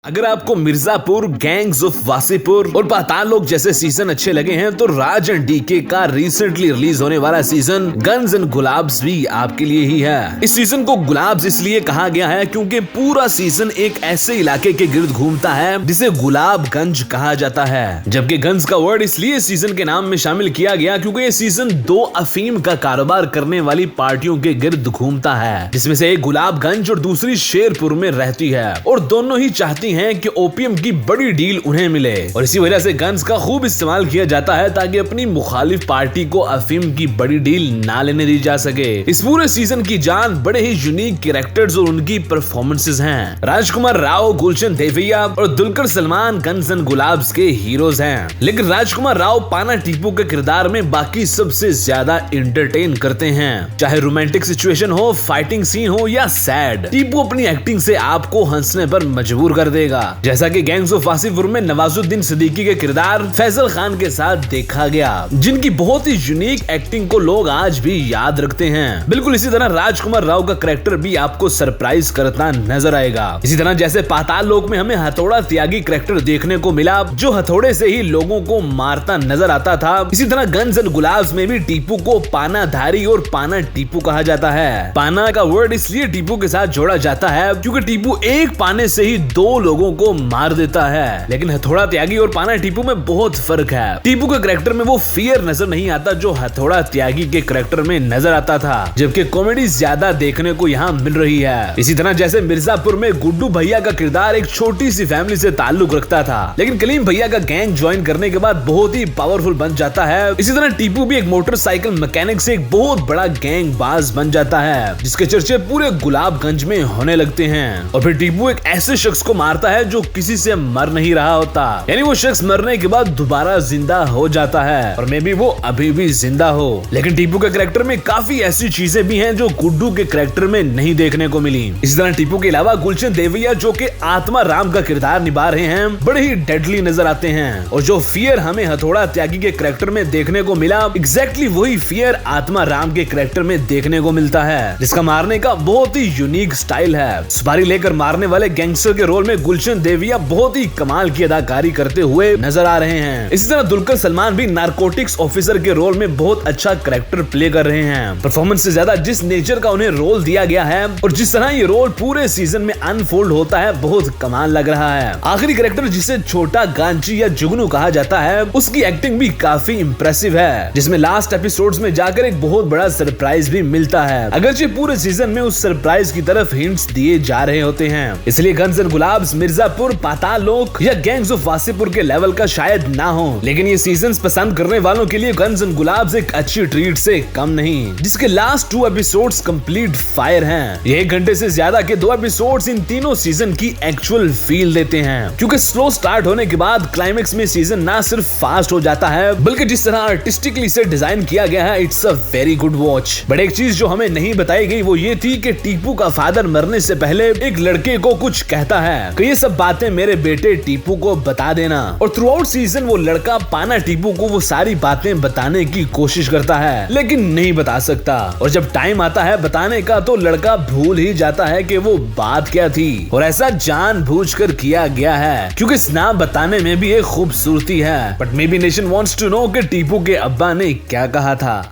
अगर आपको Mirzapur, gangs of Wasseypur और पाताल लोक जैसे सीजन अच्छे लगे हैं तो राज एंड डीके का रिसेंटली रिलीज होने वाला सीजन गन्स एंड गुलाब्स भी आपके लिए ही है। इस सीजन को गुलाब्स इसलिए कहा गया है क्योंकि पूरा सीजन एक ऐसे इलाके के गिर्द घूमता है जिसे गुलाबगंज कहा जाता है, जबकि गन्स का वर्ड इसलिए सीजन के नाम में शामिल किया गया क्योंकि ये सीजन दो अफीम का कारोबार करने वाली पार्टियों के गिर्द घूमता है, जिसमें से एक गुलाबगंज और दूसरी शेरपुर में रहती है और दोनों ही चाहती हैं कि ओपीएम की बड़ी डील उन्हें मिले और इसी वजह से गन्स का खूब इस्तेमाल किया जाता है ताकि अपनी मुखालिफ पार्टी को अफीम की बड़ी डील ना लेने दी जा सके। इस पूरे सीजन की जान बड़े ही यूनिक कैरेक्टर्स और उनकी परफॉर्मेंसेस हैं। राजकुमार राव, गुलशन देवैया और दुलकर सलमान गन्स एंड गुलाब्स के हीरोज हैं, लेकिन राजकुमार राव पाना टीपू के किरदार में बाकी सबसे ज्यादा एंटरटेन करते हैं। चाहे रोमांटिक सिचुएशन हो, फाइटिंग सीन हो या सैड, टीपू अपनी एक्टिंग से आपको हंसने पर मजबूर कर देगा। जैसा कि गैंग्स ऑफ वासेपुर में नवाजुद्दीन सिद्दीकी के किरदार फैसल खान के साथ देखा गया, जिनकी बहुत ही यूनिक एक्टिंग को लोग आज भी याद रखते हैं। बिल्कुल इसी तरह राजकुमार राव का कैरेक्टर भी आपको सरप्राइज करता नजर आएगा। इसी तरह जैसे पाताल लोक में हमें हथौड़ा त्यागी कैरेक्टर देखने को मिला जो हथौड़े से ही लोगों को मारता नजर आता था, इसी तरह गन्स एंड गुलाब्स में भी टीपू को पानाधारी और पाना टीपू कहा जाता है। पाना का वर्ड इसलिए टीपू के साथ जोड़ा जाता है क्योंकि टीपू एक पाने से ही दो लोगों को मार देता है, लेकिन हथौड़ा त्यागी और पाना टीपू में बहुत फर्क है। टीपू के कैरेक्टर में वो फियर नजर नहीं आता जो हथौड़ा त्यागी के कैरेक्टर में नजर आता था, जबकि कॉमेडी ज्यादा देखने को यहाँ मिल रही है। इसी तरह जैसे मिर्जापुर में गुड्डू भैया का किरदार एक छोटी सी फैमिली से ताल्लुक रखता था, लेकिन कलीम भैया का गैंग ज्वाइन करने के बाद बहुत ही पावरफुल बन जाता है। इसी तरह टीपू भी एक मोटरसाइकिल मैकेनिक से एक बहुत बड़ा गैंग बाज बन जाता है, जिसके चर्चे पूरे गुलाबगंज में होने लगते हैं। और फिर टीपू एक ऐसे शख्स को मारता है जो किसी से मर नहीं रहा होता, यानी वो शख्स मरने के बाद दोबारा जिंदा हो जाता है और मे बी वो अभी भी जिंदा हो। लेकिन टीपू के कैरेक्टर में काफी ऐसी चीजें भी हैं जो गुड्डू के कैरेक्टर में नहीं देखने को मिली। इसी तरह टीपू के अलावा गुलशन देवैया जो कि आत्मा राम का किरदार निभा रहे हैं, बड़े ही डेडली नजर आते हैं और जो फियर हमें हथौड़ा त्यागी के कैरेक्टर में देखने को मिला, एग्जैक्टली वही फियर आत्मा राम के कैरेक्टर में देखने को मिलता है, जिसका मारने का बहुत ही यूनिक स्टाइल है। सुपारी लेकर मारने वाले गैंगस्टर के रोल में गुलशन देवैया बहुत ही कमाल की अदाकारी करते हुए नजर आ रहे हैं। इसी तरह दुलकर सलमान भी नारकोटिक्स ऑफिसर के रोल में बहुत अच्छा कैरेक्टर प्ले कर रहे हैं। परफॉर्मेंस से ज्यादा जिस नेचर का उन्हें रोल दिया गया है और जिस तरह ये रोल पूरे सीजन में अनफोल्ड होता है, बहुत कमाल लग रहा है। आखिरी कैरेक्टर जिसे छोटा गांची या जुगनू कहा जाता है, उसकी एक्टिंग भी काफी इंप्रेसिव है, जिसमें लास्ट एपिसोड्स में जाकर एक बहुत बड़ा सरप्राइज भी मिलता है, अगरचे पूरे सीजन में उस सरप्राइज की तरफ हिंट्स दिए जा रहे होते हैं। इसलिए गन्स एंड गुलाब्स मिर्जापुर, पाताल लोक या गैंग्स ऑफ वासेपुर के लेवल का शायद ना हो, लेकिन ये सीजन्स पसंद करने वालों के लिए गन्स एंड गुलाब्स एक अच्छी ट्रीट से कम नहीं, जिसके लास्ट 2 एपिसोड्स कंप्लीट फायर हैं। ये 1 घंटे से ज्यादा के 2 एपिसोड्स इन तीनों सीजन की एक्चुअल फील देते हैं, क्योंकि स्लो स्टार्ट होने के बाद क्लाइमेक्स में सीजन ना सिर्फ फास्ट हो जाता है बल्कि जिस तरह आर्टिस्टिकली इसे डिजाइन किया गया है, it's a very good watch. But एक चीज जो हमें नहीं बताई गई वो ये थी कि टीपू का फादर मरने से पहले एक लड़के को कुछ कहता है कि ये सब बातें मेरे बेटे टीपू को बता देना, और थ्रू आउट सीजन वो लड़का पाना टीपू को वो सारी बातें बताने की कोशिश करता है लेकिन नहीं बता सकता, और जब टाइम आता है बताने का तो लड़का भूल ही जाता है कि वो बात क्या थी, और ऐसा जानबूझकर किया गया है क्योंकि इस ना बताने में भी एक खूबसूरती है। But maybe nation wants to know कि टीपू के अब्बा ने क्या कहा था।